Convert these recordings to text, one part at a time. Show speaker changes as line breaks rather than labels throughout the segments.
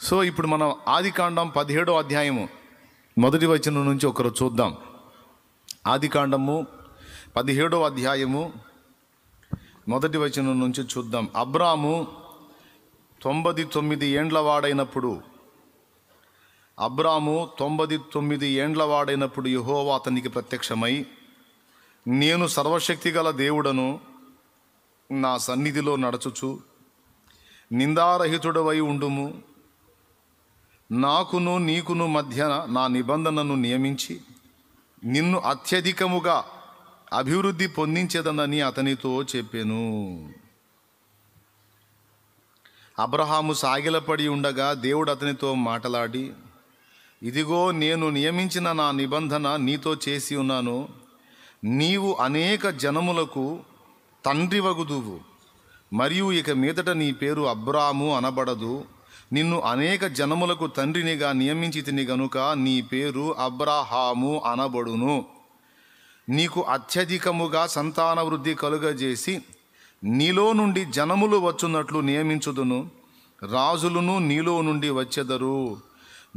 So ఇప్పుడు మనం ఆదికాండం 17వ అధ్యాయము మొదటి వచనం నుంచి ఒకరు చూద్దాం. ఆదికాండము 17వ అధ్యాయము మొదటి వచనం నుంచి చూద్దాం. అబ్రాము 99 ఏండ్ల వాడైనప్పుడు యెహోవా అతనికి ప్రత్యక్షమై, నేను సర్వశక్తిగల దేవుడను, నా సన్నిధిలో నడచుచు నిందారహితుడవై ఉండుము, నాకును నీకును మధ్య నా నిబంధనను నియమించి నిన్ను అత్యధికముగా అభివృద్ధి పొందించేదనని అతనితో చెప్పెను. అబ్రహాము సాగిలపడి ఉండగా దేవుడు అతనితో మాటలాడి, ఇదిగో నేను నియమించిన నా నిబంధన నీతో చేసి ఉన్నాను. నీవు అనేక జనములకు తండ్రివగుదువు, మరియు ఇక మీదట నీ పేరు అబ్రాము అనబడదు. నిన్ను అనేక జనములకు తండ్రినిగా నియమించితిని గనుక నీ పేరు అబ్రహాము అనబడును. నీకు అత్యధికముగా సంతాన వృద్ధి కలుగజేసి నీలో నుండి జనములు వచ్చున్నట్లు నియమించుదును. రాజులను నీలో నుండి వచ్చెదరు.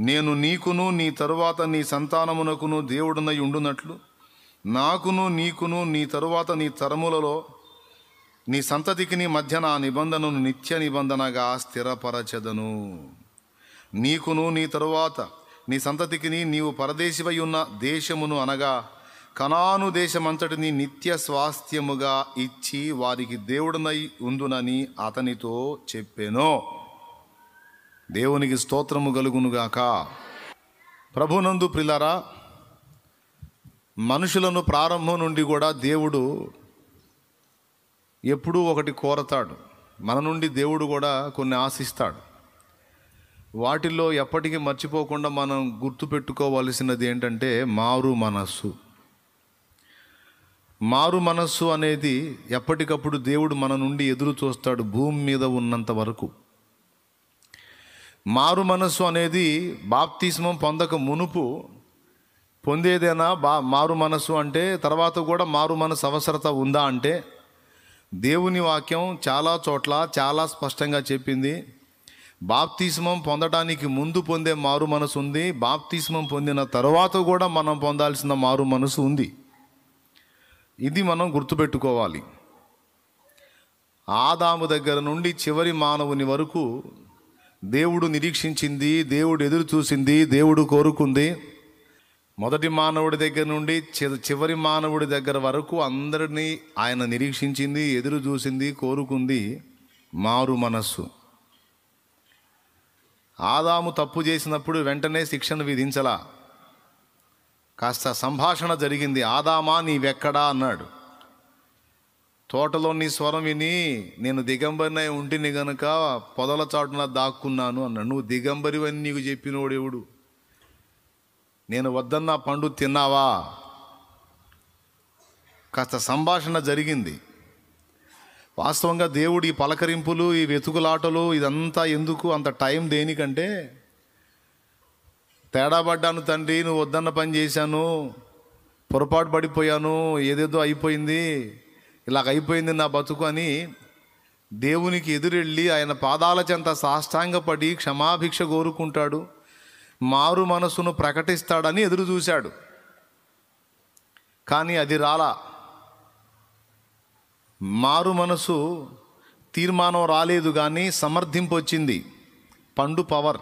నేను నీకును నీ తరువాత నీ సంతానమునకును దేవుడనై ఉండునట్లు, నాకును నీకును నీ తరువాత నీ తరములలో నీ సంతతికి నీ మధ్య నా నిబంధనను నిత్య నిబంధనగా స్థిరపరచెదను. నీకును నీ తరువాత నీ సంతతికి నీవు పరదేశివై ఉన్న దేశమును అనగా కనాను దేశమంతటిని నిత్య స్వాస్థ్యముగా ఇచ్చి వారికి దేవుడనై ఉందునని అతనితో చెప్పెను. దేవునికి స్తోత్రము కలుగునుగాక. ప్రభునందు ప్రియులారా, మనుషులను ప్రారంభం నుండి కూడా దేవుడు ఎప్పుడూ ఒకటి కోరతాడు. మన నుండి దేవుడు కూడా కొన్ని ఆశిస్తాడు. వాటిల్లో ఎప్పటికీ మర్చిపోకుండా మనం గుర్తుపెట్టుకోవలసినది ఏంటంటే మారు మనస్సు. మారు మనస్సు అనేది ఎప్పటికప్పుడు దేవుడు మన నుండి ఎదురు చూస్తాడు భూమి మీద ఉన్నంత వరకు. మారు మనస్సు అనేది బాప్తిస్మం పొందక మునుపు పొందేదేనా మారు మనస్సు అంటే? తర్వాత కూడా మారు మనస్సు అవసరత ఉందా అంటే, దేవుని వాక్యం చాలా చోట్ల చాలా స్పష్టంగా చెప్పింది. బాప్తిస్మం పొందడానికి ముందు పొందే మారు మనసు ఉంది, బాప్తిస్మం పొందిన తర్వాత కూడా మనం పొందాల్సిన మారు మనసు ఉంది. ఇది మనం గుర్తుపెట్టుకోవాలి. ఆదాము దగ్గర నుండి చివరి మానవుని వరకు దేవుడు నిరీక్షించింది, దేవుడు ఎదురు చూసింది, దేవుడు కోరుకుంది. మొదటి మానవుడి దగ్గర నుండి చివరి మానవుడి దగ్గర వరకు అందరినీ ఆయన నిరీక్షించింది, ఎదురు చూసింది, కోరుకుంది మారు మనస్సు. ఆదాము తప్పు చేసినప్పుడు వెంటనే శిక్షను విధించలా. కాస్త సంభాషణ జరిగింది. ఆదామా నీవెక్కడా అన్నాడు. తోటలో నీ స్వరం విని నేను దిగంబరినై ఉంటిని గనుక పొదల చాటున దాక్కున్నాను అన్నాడు. నువ్వు దిగంబరివని నీకు చెప్పినోడెవడు? నేను వద్దన్న పండు తిన్నావా? కాస్త సంభాషణ జరిగింది. వాస్తవంగా దేవుడు ఈ పలకరింపులు, ఈ వెతుకులాటలు ఇదంతా ఎందుకు? అంత టైం దేనికంటే, తేడా పడ్డాను తండ్రి, నువ్వు వద్దన్న పని చేశాను, పొరపాటు పడిపోయాను, ఏదేదో అయిపోయింది, ఇలాగ అయిపోయింది నా బతుకు అని దేవునికి ఎదురెళ్ళి ఆయన పాదాల చెంత సాష్టాంగపడి క్షమాభిక్ష కోరుకుంటాడు, మారు మనసును ప్రకటిస్తాడని ఎదురు చూశాడు. కానీ అది రాలా. మారు మనసు తీర్మానం రాలేదు, కానీ సమర్థింపు వచ్చింది. పండు పవర్.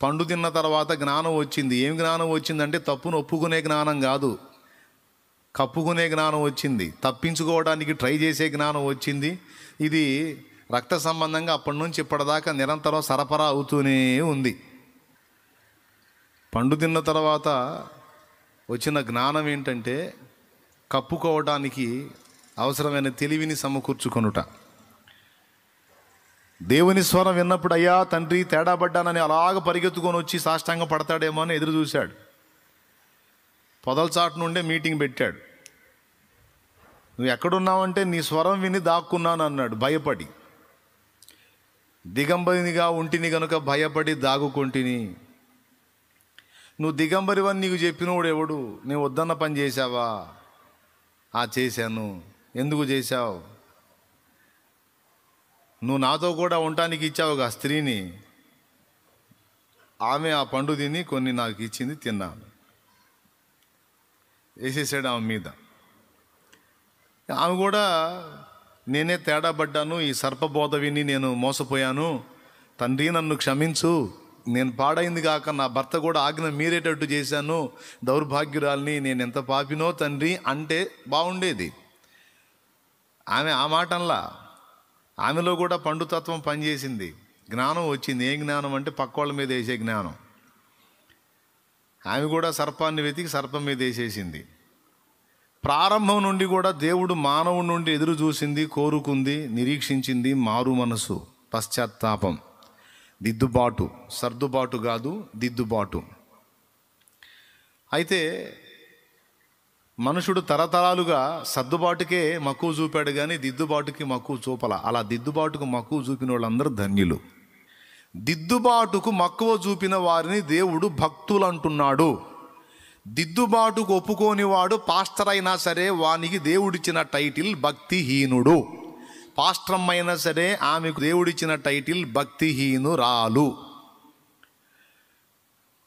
పండు తిన్న తర్వాత జ్ఞానం వచ్చింది. ఏం జ్ఞానం వచ్చిందంటే తప్పును ఒప్పుకునే జ్ఞానం కాదు, కప్పుకునే జ్ఞానం వచ్చింది. తప్పించుకోవడానికి ట్రై చేసే జ్ఞానం వచ్చింది. ఇది రక్త సంబంధంగా అప్పటి నుంచి ఇప్పటిదాకా నిరంతరం సరఫరా అవుతూనే ఉంది. పండు తిన్న తర్వాత వచ్చిన జ్ఞానం ఏంటంటే కప్పుకోవడానికి అవసరమైన తెలివిని సమకూర్చుకొనుట. దేవుని స్వరం విన్నప్పుడు అయ్యా తండ్రి తేడా పడ్డానని అలాగ పరిగెత్తుకొని వచ్చి సాష్టాంగ పడతాడేమో అని ఎదురు చూశాడు. పొదల చాటు నుండే మీటింగ్ పెట్టాడు. నువ్వు ఎక్కడున్నావంటే నీ స్వరం విని దాక్కున్నాను అన్నాడు భయపడి. దిగంబరినిగా ఉంటిని కనుక భయపడి దాగుకొంటిని. నువ్వు దిగంబరివని నీకు చెప్పినోడు ఎవడు? నేను వద్దన్న పని చేశావా? చేశాను. ఎందుకు చేశావు? నువ్వు నాతో కూడా ఉండటానికి ఇచ్చావుగా స్త్రీని, ఆమె ఆ పండు తిని కొన్ని నాకు ఇచ్చింది, తిన్నాను. వేసేసాడు ఆమె మీద. ఆమె కూడా నేనే తేడా పడ్డాను, ఈ సర్పబోధ విని నేను మోసపోయాను, తండ్రి నన్ను క్షమించు, నేను పాడైంది కాక నా భర్త కూడా ఆజ్ఞ మీరేటట్టు చేశాను, దౌర్భాగ్యురాల్ని, నేను ఎంత పాపినో తండ్రి అంటే బాగుండేది. ఆమె ఆ మాటల్లా ఆమెలో కూడా పండుతత్వం పనిచేసింది, జ్ఞానం వచ్చింది. ఏం జ్ఞానం అంటే పక్కోళ్ళ మీద వేసే జ్ఞానం. ఆమె కూడా సర్పాన్ని వెతికి సర్పం మీద వేసేసింది. ప్రారంభం నుండి కూడా దేవుడు మానవుడి నుండి ఎదురు చూసింది, కోరుకుంది, నిరీక్షించింది మారు మనసు, పశ్చాత్తాపం, దిద్దుబాటు. సర్దుబాటు కాదు, దిద్దుబాటు. అయితే మనుషుడు తరతరాలుగా సర్దుబాటుకే మక్కువ చూపాడు కానీ దిద్దుబాటుకి మక్కువ చూపల. అలా దిద్దుబాటుకు మక్కువ చూపిన వాళ్ళందరూ ధన్యులు. దిద్దుబాటుకు మక్కువ చూపిన వారిని దేవుడు భక్తులు అంటున్నాడు. దిద్దుబాటుకు ఒప్పుకోనివాడు పాస్టర్ అయినా సరే వానికి దేవుడిచ్చిన టైటిల్ భక్తిహీనుడు. పాస్టరమ్మ అయినా సరే ఆమెకు దేవుడిచ్చిన టైటిల్ భక్తిహీనురాలు.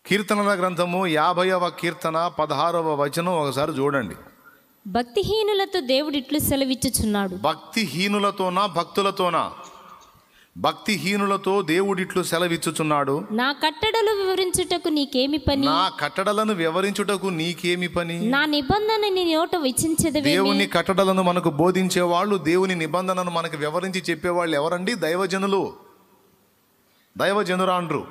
కీర్తనల గ్రంథము 50వ కీర్తన 16వ వచనం ఒకసారి చూడండి.
భక్తిహీనులతో దేవుడు ఇట్లు సెలవిచ్చుచున్నాడు.
భక్తిహీనులతోనా భక్తులతోనా? భక్తిహీనులతో దేవుడిట్లు సెలవిచ్చుచున్నాడు.
నా కట్టడలు వివరించుటకు నీకేమి పని?
నా కట్టడలను వివరించుటకు నీకేమి పని?
నా నిబంధన నీ నోట విచించెదవేమి?
దేవుని కట్టడలను మనకు బోధించే వాళ్ళు, దేవుని నిబంధనను మనకు వివరించి చెప్పేవాళ్ళు ఎవరండి? దైవజనులు, దైవజనురాండ్రు.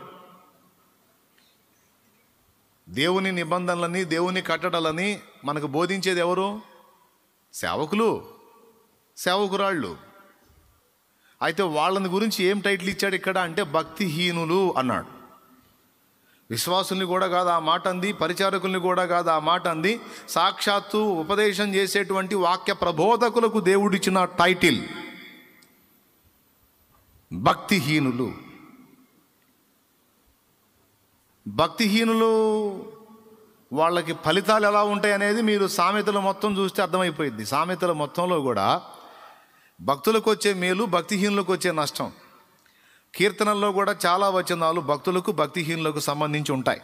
దేవుని నిబంధనలని, దేవుని కట్టడలని మనకు బోధించేది ఎవరు? సేవకులు, సేవకురాళ్ళు. అయితే వాళ్ళని గురించి ఏం టైటిల్ ఇచ్చాడు ఇక్కడ అంటే భక్తిహీనులు అన్నాడు. విశ్వాసుల్ని కూడా కాదు ఆ మాట అంది, పరిచారకుల్ని కూడా కాదు ఆ మాట అంది, సాక్షాత్తు ఉపదేశం చేసేటువంటి వాక్య ప్రబోధకులకు దేవుడిచ్చిన టైటిల్ భక్తిహీనులు. భక్తిహీనులు వాళ్ళకి ఫలితాలు ఎలా ఉంటాయి అనేది మీరు సామెతలు మొత్తం చూస్తే అర్థమైపోయింది. సామెతల మొత్తంలో కూడా భక్తులకు వచ్చే మేలు, భక్తిహీనులకు వచ్చే నష్టం. కీర్తనల్లో కూడా చాలా వచనాలు భక్తులకు భక్తిహీనులకు సంబంధించి ఉంటాయి.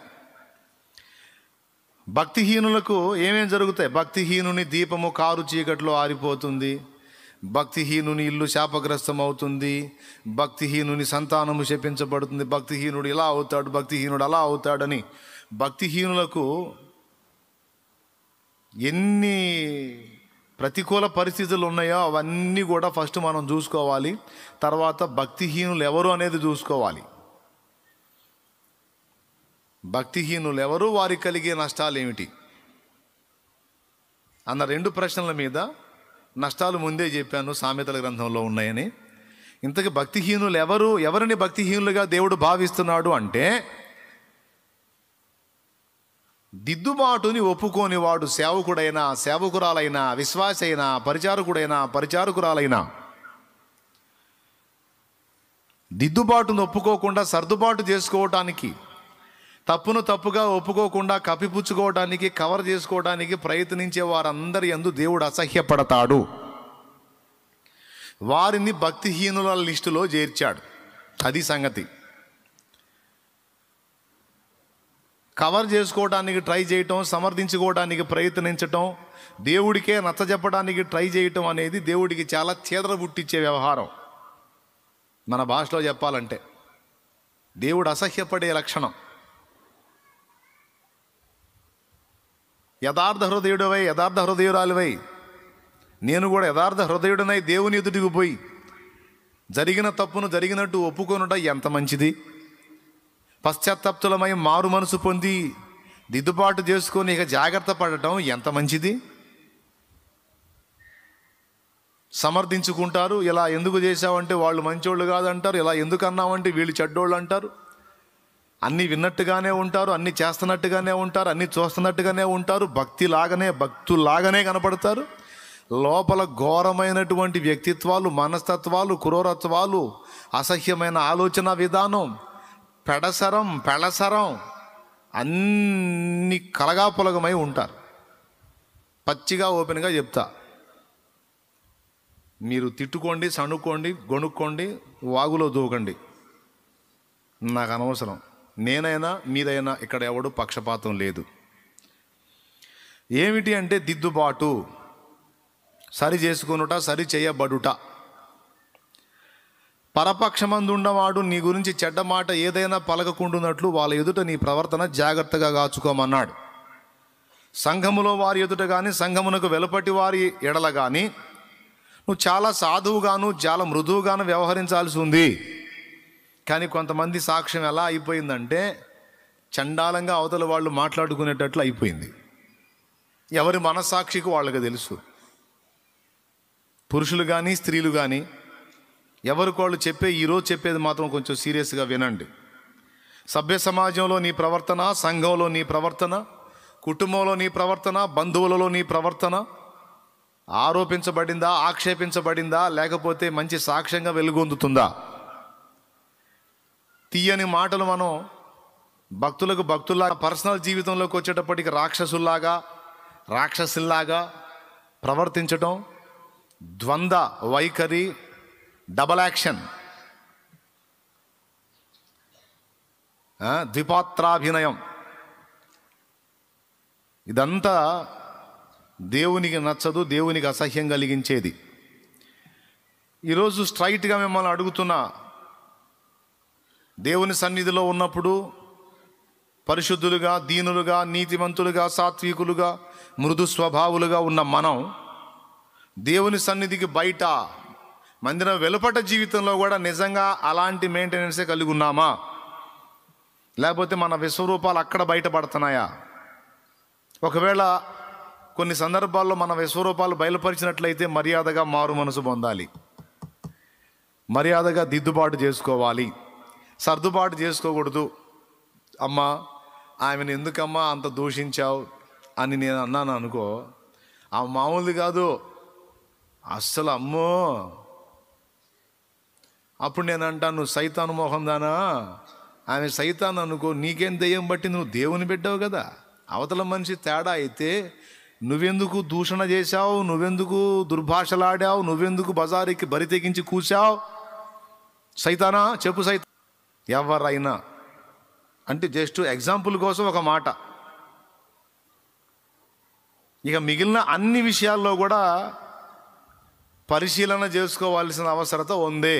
భక్తిహీనులకు ఏమేం జరుగుతాయి? భక్తిహీనుని దీపము కారు చీకట్లో ఆరిపోతుంది, భక్తిహీనుని ఇల్లు శాపగ్రస్తం అవుతుంది, భక్తిహీనుని సంతానము శపించబడుతుంది, భక్తిహీనుడు ఇలా అవుతాడు, భక్తిహీనుడు అలా అవుతాడని భక్తిహీనులకు ఎన్ని ప్రతికూల పరిస్థితులు ఉన్నాయో అవన్నీ కూడా ఫస్ట్ మనం చూసుకోవాలి. తర్వాత భక్తిహీనులు ఎవరు అనేది చూసుకోవాలి. భక్తిహీనులు ఎవరు, వారికి కలిగే నష్టాలు ఏమిటి అన్న 2 ప్రశ్నల మీద నష్టాలు ముందే చెప్పాను, సామెతల గ్రంథంలో ఉన్నాయని. ఇంతకీ భక్తిహీనులు ఎవరు? ఎవరిని భక్తిహీనులుగా దేవుడు భావిస్తున్నాడు అంటే దిద్దుబాటుని ఒప్పుకోని వాడు, సేవకుడైనా సేవకురాలైనా, విశ్వాసి అయినా, పరిచారకుడైనా పరిచారకురాలైనా, దిద్దుబాటును ఒప్పుకోకుండా సర్దుబాటు చేసుకోవటానికి, తప్పును తప్పుగా ఒప్పుకోకుండా కప్పిపుచ్చుకోవడానికి, కవర్ చేసుకోవడానికి ప్రయత్నించే వారందరి యందు దేవుడు అసహ్యపడతాడు. వారిని భక్తిహీనుల లిస్టులో చేర్చాడు. అది సంగతి. కవర్ చేసుకోవడానికి ట్రై చేయటం, సమర్థించుకోవడానికి ప్రయత్నించటం, దేవుడికే నచ్చజెప్పడానికి ట్రై చేయటం అనేది దేవుడికి చాలా చీదర పుట్టించే వ్యవహారం. మన భాషలో చెప్పాలంటే దేవుడు అసహ్యపడే లక్షణం. యథార్థ హృదయుడవై, యథార్థ హృదయురాలివై, నేను కూడా యథార్థ హృదయుడనై దేవుని ఎదుటికి పోయి జరిగిన తప్పును జరిగినట్టు ఒప్పుకొనుట ఎంత మంచిది. పశ్చాత్తాప్తులమై మారు మనసు పొంది దిద్దుబాటు చేసుకొని ఇక జాగ్రత్త పడటం ఎంత మంచిది. సమర్థించుకుంటారు. ఇలా ఎందుకు చేశావంటే వాళ్ళు మంచోళ్ళు కాదంటారు, ఇలా ఎందుకు అన్నావంటే వీళ్ళు చెడ్డోళ్ళు అంటారు. అన్నీ విన్నట్టుగానే ఉంటారు, అన్నీ చేస్తున్నట్టుగానే ఉంటారు, అన్నీ చూస్తున్నట్టుగానే ఉంటారు, భక్తులాగానే కనపడతారు. లోపల ఘోరమైనటువంటి వ్యక్తిత్వాలు, మనస్తత్వాలు, క్రూరత్వాలు, అసహ్యమైన ఆలోచన విధానం, పెళసరం అన్ని కలగాపులగమై ఉంటారు. పచ్చిగా ఓపెన్గా చెప్తా, మీరు తిట్టుకోండి, సణుక్కోండి, గొణుక్కోండి, వాగులో దూకండి, నాకు అనవసరం. నేనైనా మీరైనా ఇక్కడ ఎవడు పక్షపాతం లేదు. ఏమిటి అంటే దిద్దుబాటు, సరి చేసుకొనుట, సరి చేయబడుట. పరపక్షమందు ఉన్నవాడు నీ గురించి చెడ్డ మాట ఏదైనా పలకకుండునట్లు వాళ్ళ ఎదుట నీ ప్రవర్తన జాగ్రత్తగా కాచుకోమన్నాడు. సంఘములో వారి ఎదుట కానీ, సంఘమునకు వెలుపటి వారి ఎడల కానీ నువ్వు చాలా సాధువుగాను చాలా మృదువుగాను వ్యవహరించాల్సి ఉంది. కానీ కొంతమంది సాక్ష్యం ఎలా అయిపోయిందంటే చండాలంగా అవతల వాళ్ళు మాట్లాడుకునేటట్లు అయిపోయింది. ఎవరి మనస్సాక్షికి వాళ్ళకి తెలుసు. పురుషులు కానీ స్త్రీలు కానీ ఎవరికి వాళ్ళు ఈరోజు చెప్పేది మాత్రం కొంచెం సీరియస్గా వినండి. సభ్య సమాజంలో నీ ప్రవర్తన, సంఘంలో నీ ప్రవర్తన, కుటుంబంలో నీ ప్రవర్తన, బంధువులలో నీ ప్రవర్తన ఆరోపించబడిందా, ఆక్షేపించబడిందా, లేకపోతే మంచి సాక్ష్యంగా వెలుగొందుతుందా? తీయని మాటలు మనం భక్తుల్లాగా పర్సనల్ జీవితంలోకి వచ్చేటప్పటికి రాక్షసుల్లాగా ప్రవర్తించటం, ద్వంద్వ వైఖరి, డబల్ యాక్షన్, ద్విపాత్రాభినయం, ఇదంతా దేవునికి నచ్చదు, దేవునికి అసహ్యం కలిగించేది. ఈరోజు స్ట్రైట్గా మిమ్మల్ని అడుగుతున్నా, దేవుని సన్నిధిలో ఉన్నప్పుడు పరిశుద్ధులుగా, దీనులుగా, నీతిమంతులుగా, సాత్వికులుగా, మృదు స్వభావులుగా ఉన్న మనం దేవుని సన్నిధికి బయట మందిరం వెలుపట జీవితంలో కూడా నిజంగా అలాంటి మెయింటెనెన్సే కలిగి ఉన్నామా? లేకపోతే మన విశ్వరూపాలు అక్కడ బయటపడుతున్నాయా? ఒకవేళ కొన్ని సందర్భాల్లో మన విశ్వరూపాలు బయలుపరిచినట్లయితే మర్యాదగా మారు మనసు పొందాలి, మర్యాదగా దిద్దుబాటు చేసుకోవాలి, సర్దుబాటు చేసుకోకూడదు. అమ్మా ఆమెను ఎందుకమ్మా అంత దూషించావు అని నేను అన్నాను అనుకో, ఆ మామూలుది కాదు అస్సలు. అమ్మో, అప్పుడు నేను అంటాను, నువ్వు సైతాను మోహం దానా, ఆమె సైతాన్ అనుకో, నీకేం దెయ్యం బట్టి నువ్వు దేవుని పెట్టావు కదా. అవతల మనిషి తేడా అయితే నువ్వెందుకు దూషణ చేశావు, నువ్వెందుకు దుర్భాషలాడావు, నువ్వెందుకు బజారుకి బరి తెగించి కూర్చావు? సైతానా చెప్పు, ఎవరైనా అంటే జస్ట్ ఎగ్జాంపుల్ కోసం ఒక మాట. ఇక మిగిలిన అన్ని విషయాల్లో కూడా పరిశీలన చేసుకోవాల్సిన అవసరత ఉంది.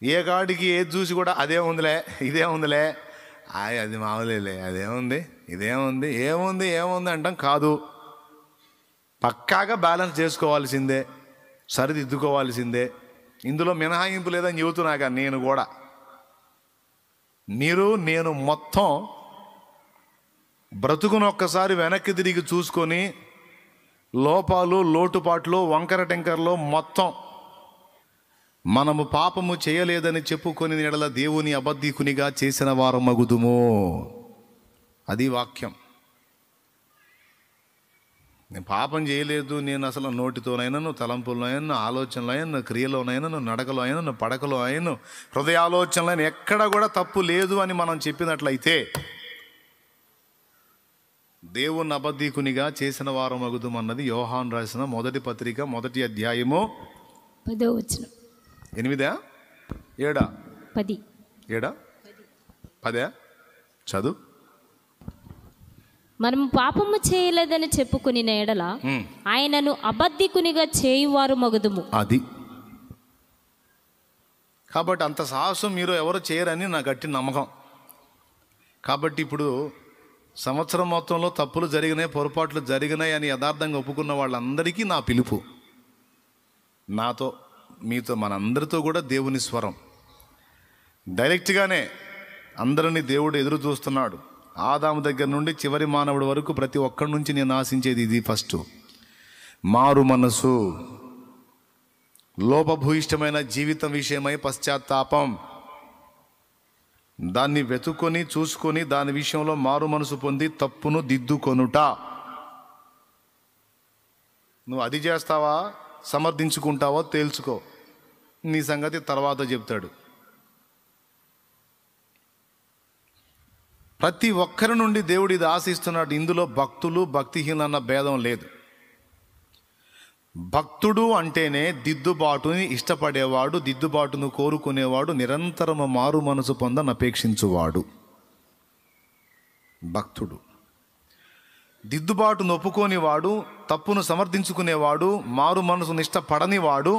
ఏ కాడికి ఏది చూసి కూడా అదే ఉందిలే, ఇదే ఉందిలే, అది మామూలేలే, అదేముంది, ఇదేముంది, ఏముంది అంటాం కాదు. పక్కాగా బ్యాలెన్స్ చేసుకోవాల్సిందే, సరిదిద్దుకోవాల్సిందే. ఇందులో మినహాయింపు లేదని చెబుతున్నాగా నేను కూడా. నేను మొత్తం బ్రతుకును ఒక్కసారి వెనక్కి తిరిగి చూసుకొని లోపాలు, లోటుపాట్లు, వంకర టెంకర్లో మొత్తం మనము పాపము చేయలేదని చెప్పుకొని ఎడల దేవుని అబద్ధికునిగా చేసిన వారు మగుదుము. అది వాక్యం. నేను పాపం చేయలేదు, నేను అసలు నోటితోనైనా, తలంపుల్లోనైనా, ఆలోచనలో, క్రియలోనైనా, నడకలో అయినా, పడకలో అయినా, హృదయాలోచనలో ఎక్కడ కూడా తప్పు లేదు అని మనం చెప్పినట్లయితే దేవుని అబద్ధికునిగా చేసిన వారు మగుదుము అన్నది యోహాను రాసిన మొదటి పత్రిక 1వ అధ్యాయము
10వ వచనం.
8, 7,
10,
7, 10 చదువు.
మనము పాపము చేయలేదని చెప్పుకుని ఎడల ఆయనను అబద్ధికునిగా చేయువారు మగుదుము.
అది కాబట్టి అంత సాహసం మీరు ఎవరు చేయరని నా గట్టి నమ్మకం. కాబట్టి ఇప్పుడు సంవత్సరం మొత్తంలో తప్పులు జరిగినాయి, పొరపాట్లు జరిగినాయి అని యథార్థంగా ఒప్పుకున్న వాళ్ళందరికీ నా పిలుపు, నాతో మీతో మనందరితో కూడా దేవుని స్వరం. డైరెక్ట్గానే అందరినీ దేవుడు ఎదురు చూస్తున్నాడు. ఆదాము దగ్గర నుండి చివరి మానవుడి వరకు ప్రతి ఒక్కడి నుంచి నేను ఆశించేది ఇది. ఫస్ట్ మారు మనసు, లోపభూయిష్టమైన జీవితం విషయమై పశ్చాత్తాపం, దాన్ని వెతుక్కొని చూసుకొని దాని విషయంలో మారు మనసు పొంది తప్పును దిద్దుకొనుట. నువ్వు అది చేస్తావా, సమర్థించుకుంటావో తేల్చుకో, నీ సంగతి తర్వాత చెప్తాడు. ప్రతి ఒక్కరి నుండి దేవుడు ఇది ఆశిస్తున్నాడు. ఇందులో భక్తులు భక్తిహీనులు అన్న భేదం లేదు. భక్తుడు అంటేనే దిద్దుబాటుని ఇష్టపడేవాడు, దిద్దుబాటును కోరుకునేవాడు, నిరంతరము మారు మనసు పొందనపేక్షించువాడు భక్తుడు. దిద్దుబాటును ఒప్పుకోనివాడు, తప్పును సమర్థించుకునేవాడు, మారు మనసును ఇష్టపడనివాడు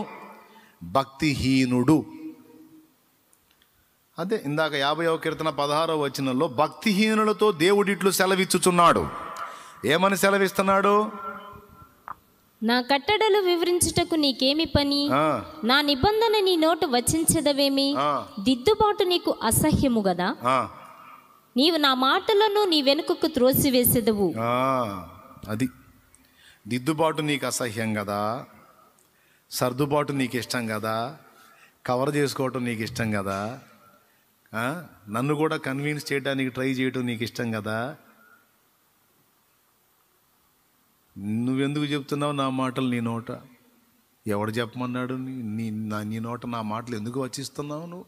భక్తిహీనుడు. అదే ఇందాక 50వ కీర్తన 16వ వచనంలో భక్తిహీనులతో దేవుడిట్లు సెలవిచ్చుచున్నాడు. ఏమని సెలవిస్తున్నాడు?
నా కట్టడలు వివరించుటకు నీకేమి పని? నా నిబంధన నీ నోటు వచించదవేమి? దిద్దుబాటు నీకు అసహ్యము గదా? నీవు నా మాటలను నీ వెనుకకు త్రోసివేసేదవు.
అది దిద్దుబాటు నీకు అసహ్యం కదా, సర్దుబాటు నీకు ఇష్టం కదా, కవర్ చేసుకోవటం నీకు ఇష్టం కదా, నన్ను కూడా కన్విన్స్ చేయడానికి ట్రై చేయటం నీకు ఇష్టం కదా. నువ్వెందుకు చెప్తున్నావు నా మాటలు నీ నోట? ఎవడు చెప్పమన్నాడు? నీ నోట నా మాటలు ఎందుకు వచ్చిస్తున్నావు నువ్వు?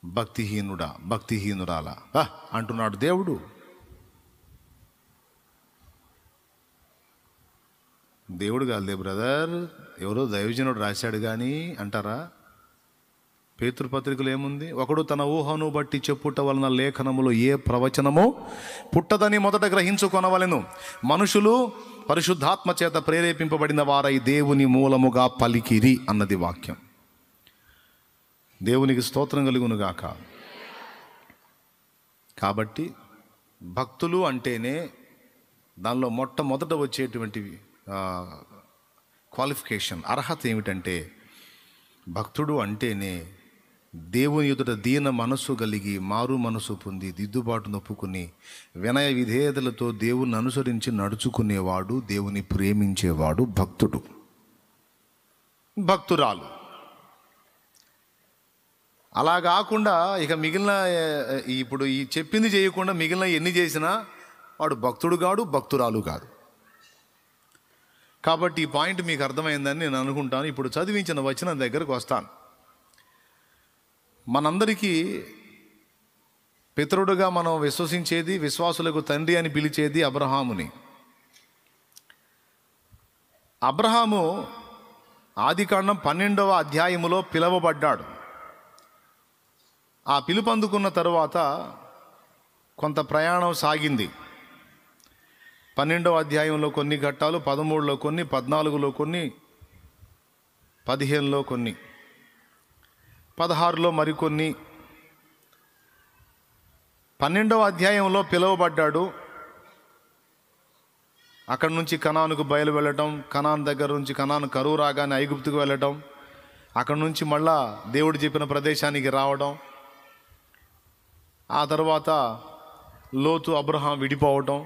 భక్తిహీనుడా, భక్తిహీనురాలా అంటున్నాడు దేవుడు. దేవుడు కాదులే బ్రదర్, ఎవరో దైవజనుడు రాశాడు కానీ అంటారా? పేతృపత్రికలు ఏముంది? ఒకడు తన ఊహను బట్టి చెప్పుట వలన లేఖనములో ఏ ప్రవచనమో పుట్టదని మొదట గ్రహించుకొనవలెను. మనుషులు పరిశుద్ధాత్మ చేత ప్రేరేపింపబడిన వారై దేవుని మూలముగా పలికిరి అన్నది వాక్యం. దేవునికి స్తోత్రం కలుగునుగాక. కాబట్టి భక్తులు అంటేనే దానిలో మొట్టమొదట వచ్చేటువంటి క్వాలిఫికేషన్, అర్హత ఏమిటంటే భక్తుడు అంటేనే దేవుని ఎదుట దీన మనస్సు కలిగి, మారు మనసు పొంది, దిద్దుబాటు నొప్పుకుని, వినయ విధేయతలతో దేవుని అనుసరించి నడుచుకునేవాడు, దేవుని ప్రేమించేవాడు భక్తుడు. భక్తురాలు అలా కాకుండా ఇక మిగిలిన ఇప్పుడు ఈ చెప్పింది చేయకుండా మిగిలిన ఎన్ని చేసినా వాడు భక్తుడు కాడు, భక్తురాలు కాదు. కాబట్టి ఈ పాయింట్ మీకు అర్థమైందని నేను అనుకుంటాను. ఇప్పుడు చదివించిన వచనం దగ్గరకు వస్తాను. మనందరికీ పితరుడుగా మనం విశ్వసించేది, విశ్వాసులకు తండ్రి అని పిలిచేది అబ్రహాముని. అబ్రహాము ఆదికాండం 12వ అధ్యాయములో పిలువబడ్డాడు. ఆ పిలుపు అందుకున్న తరువాత కొంత ప్రయాణం సాగింది. 12వ అధ్యాయంలో కొన్ని ఘట్టాలు, 13లో కొన్ని, 14లో కొన్ని, 15లో కొన్ని, 16లో మరికొన్ని. 12వ అధ్యాయంలో పిలువబడ్డాడు. అక్కడి నుంచి కనానుకు బయలు వెళ్ళటం, కనాన్ దగ్గర నుంచి కనాను కరువు రాగానే ఐగుప్తుకు వెళ్ళటం, అక్కడి నుంచి మళ్ళా దేవుడు చెప్పిన ప్రదేశానికి రావడం, ఆ తర్వాత లోతు అబ్రహాం విడిపోవటం,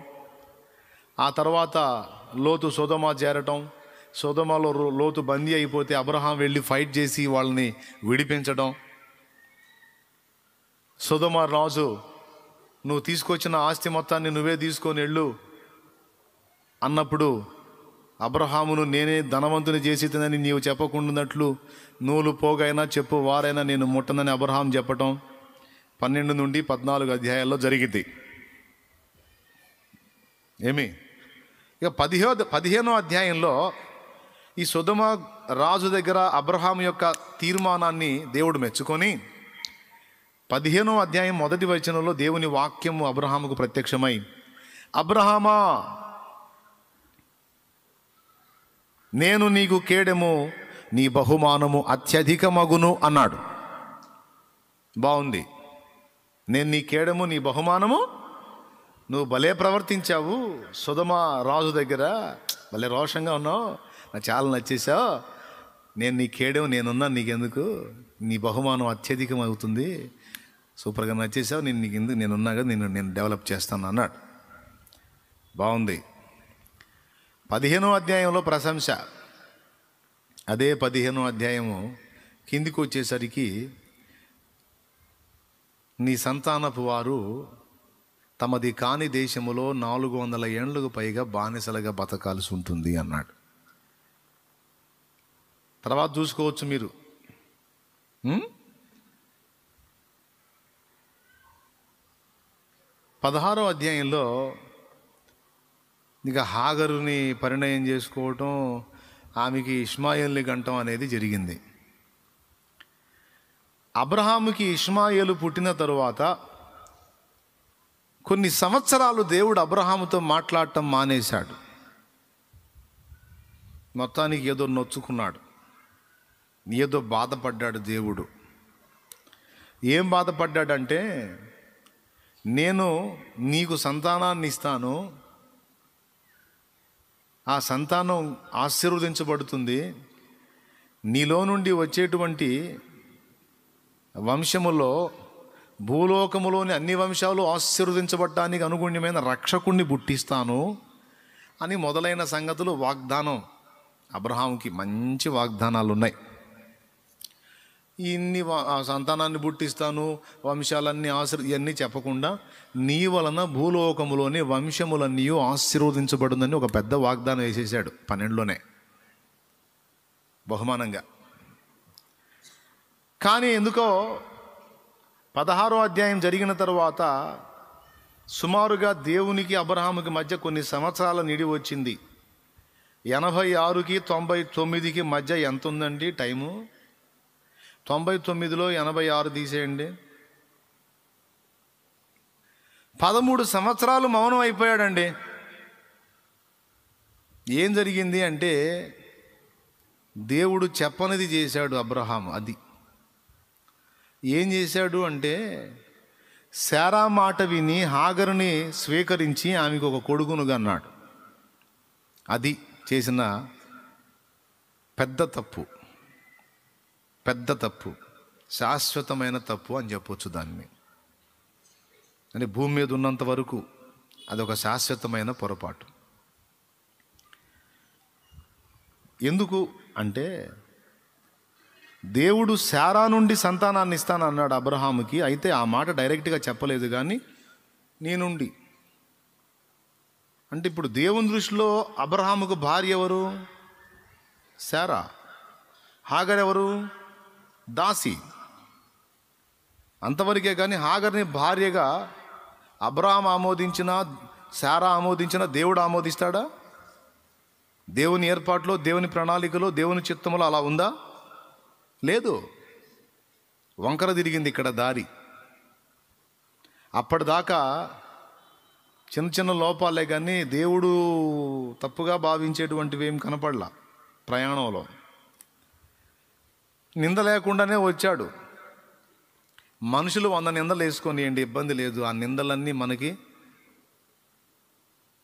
ఆ తర్వాత లోతు సొదొమ చేరటం, సొదొమలో లోతు బందీ అయిపోతే అబ్రహాం వెళ్ళి ఫైట్ చేసి వాళ్ళని విడిపించడం, సొదొమ రాజు నువ్వు తీసుకొచ్చిన ఆస్తి మొత్తాన్ని నువ్వే తీసుకొని వెళ్ళు అన్నప్పుడు అబ్రహామును నేనే ధనవంతుని చేసేదని నీవు చెప్పకుండానట్లు నూలు పోగైనా చెప్పు వారైనా నేను ముట్టనని అబ్రహాం చెప్పటం 12 నుండి 14 అధ్యాయాల్లో జరిగింది. ఇక 15వ అధ్యాయంలో ఈ సొదొమ రాజు దగ్గర అబ్రహాం యొక్క తీర్మానాన్ని దేవుడు మెచ్చుకొని 15వ అధ్యాయం 1వ వచనంలో దేవుని వాక్యము అబ్రహాముకు ప్రత్యక్షమై, అబ్రహామా నేను నీకు కేడెము, నీ బహుమానము అత్యధికమగును అన్నాడు. బాగుంది. నేను నీ కేడము, నీ బహుమానము. నువ్వు భలే ప్రవర్తించావు సొదొమ రాజు దగ్గర, భలే రోషంగా ఉన్నావు, నాకు చాలా నచ్చేసావు. నేను నీ కేడము, నేనున్నా, నీకెందుకు, నీ బహుమానం అత్యధికం అవుతుంది, సూపర్గా నచ్చేసావు, నేను నీకు ఎందుకు, నేనున్నా కదా, నేను డెవలప్ చేస్తాను అన్నాడు. బాగుంది. 15వ అధ్యాయంలో ప్రశంస. అదే 15వ అధ్యాయము కిందికి వచ్చేసరికి నీ సంతానపు వారు తమది కాని దేశములో 400 ఏండ్లకు పైగా బానిసలుగా బతకాల్సి ఉంటుంది అన్నాడు. తర్వాత చూసుకోవచ్చు మీరు. 16వ అధ్యాయంలో ఇక హాగరుని పరిణయం చేసుకోవటం, ఆమెకి ఇష్మాయేల్ని గంటం అనేది జరిగింది. అబ్రహాముకి ఇష్మాయేలు పుట్టిన తరువాత కొన్ని సంవత్సరాలు దేవుడు అబ్రహాముతో మాట్లాడటం మానేశాడు. మొత్తానికి ఏదో నొచ్చుకున్నాడు, ఏదో బాధపడ్డాడు దేవుడు. ఏం బాధపడ్డాడంటే, నేను నీకు సంతానాన్ని ఇస్తాను, ఆ సంతానం ఆశీర్వదించబడుతుంది, నీలో నుండి వచ్చేటువంటి వంశములో భూలోకములోని అన్ని వంశాలు ఆశీర్వదించబడటానికి అనుగుణ్యమైన రక్షకుణ్ణి పుట్టిస్తాను అని మొదలైన సంగతులు వాగ్దానం. అబ్రహాంకి మంచి వాగ్దానాలు ఉన్నాయి. ఆ సంతానాన్ని పుట్టిస్తాను, వంశాలన్నీ ఇవన్నీ చెప్పకుండా నీ వలన భూలోకములోని వంశములన్నీ ఆశీర్వదించబడుందని ఒక పెద్ద వాగ్దానం వేసేసాడు 12లోనే బహుమానంగా. కానీ ఎందుకో 16వ అధ్యాయం జరిగిన తర్వాత సుమారుగా దేవునికి అబ్రహాముకి మధ్య కొన్ని సంవత్సరాల నిడి వచ్చింది. 86కి 99కి మధ్య ఎంత ఉందండి టైము? 99లో 86 తీసేయండి. 13 సంవత్సరాలు మౌనం అయిపోయాడండి. ఏం జరిగింది అంటే, దేవుడు చెప్పనిది చేశాడు అబ్రహాము. అది ఏం చేశాడు అంటే, శారా మాట విని హాగరుని స్వీకరించి ఆమెకు ఒక కొడుకునుగా అన్నాడు. అది చేసిన పెద్ద తప్పు, శాశ్వతమైన తప్పు అని చెప్పొచ్చు దాన్ని. అంటే భూమి మీద ఉన్నంత వరకు అదొక శాశ్వతమైన పొరపాటు. ఎందుకు అంటే, దేవుడు శారా నుండి సంతానాన్ని ఇస్తాను అన్నాడు అబ్రహాముకి. అయితే ఆ మాట డైరెక్ట్గా చెప్పలేదు, కానీ నీ నుండి అంటే ఇప్పుడు దేవుని దృష్టిలో అబ్రహాముకు భార్య ఎవరు? శారా. హాగర్ ఎవరు? దాసి. అంతవరకే. కానీ హాగర్ని భార్యగా అబ్రహాం ఆమోదించిన, శారా ఆమోదించిన, దేవుడు ఆమోదిస్తాడా? దేవుని ఏర్పాటులో, దేవుని ప్రణాళికలో, దేవుని చిత్తంలో అలా ఉందా? లేదు. వంకర తిరిగింది ఇక్కడ దారి. అప్పటిదాకా చిన్న చిన్న లోపాలే, కానీ దేవుడు తప్పుగా భావించేటువంటివి ఏం కనపడలా. ప్రయాణంలో నింద లేకుండానే వచ్చాడు. మనుషులు 100 నిందలు వేసుకొనియండి, ఇబ్బంది లేదు. ఆ నిందలన్నీ మనకి,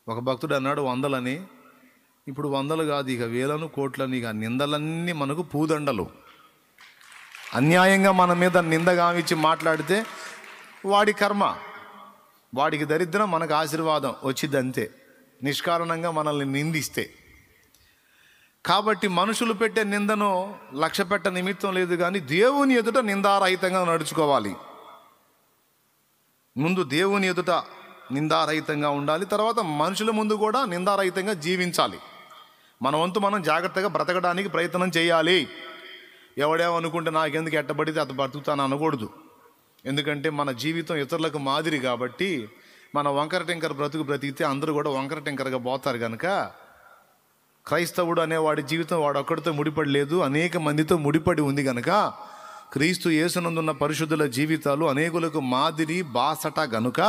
ఒక భక్తుడు అన్నాడు 100లని, ఇప్పుడు 100 కాదు, ఇక వేలను కోట్లని. ఇక నిందలన్నీ మనకు పూదండలు. అన్యాయంగా మన మీద నింద గావించి మాట్లాడితే వాడి కర్మ, వాడికి దరిద్రం, మనకు ఆశీర్వాదం వచ్చింది అంతే, నిష్కారణంగా మనల్ని నిందిస్తే. కాబట్టి మనుషులు పెట్టే నిందను లక్ష్య పెట్ట నిమిత్తం లేదు, కానీ దేవుని ఎదుట నిందారహితంగా నడుచుకోవాలి. ముందు దేవుని ఎదుట నిందారహితంగా ఉండాలి, తర్వాత మనుషుల ముందు కూడా నిందారహితంగా జీవించాలి. మన వంతు మనం జాగ్రత్తగా బ్రతకడానికి ప్రయత్నం చేయాలి. ఎవడేమనుకుంటే నాకెందుకు ఎట్టబడితే అత బ్రతుకుతాను అనకూడదు. ఎందుకంటే మన జీవితం ఇతరులకు మాదిరి కాబట్టి, మన వంకర టెంకర బ్రతికితే అందరూ కూడా వంకర టెంకరగా పోతారు. కనుక క్రైస్తవుడు అనేవాడి జీవితం వాడు ఒక్కడితో ముడిపడి లేదు, అనేక మందితో ముడిపడి ఉంది. కనుక క్రీస్తు యేసునందున్న పరిశుద్ధుల జీవితాలు అనేకులకు మాదిరి బాసట గనుక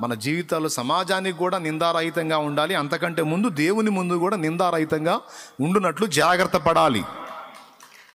మన జీవితాలు సమాజానికి కూడా నిందారహితంగా ఉండాలి. అంతకంటే ముందు దేవుని ముందు కూడా నిందారహితంగా ఉండునట్లు జాగ్రత్త పడాలి.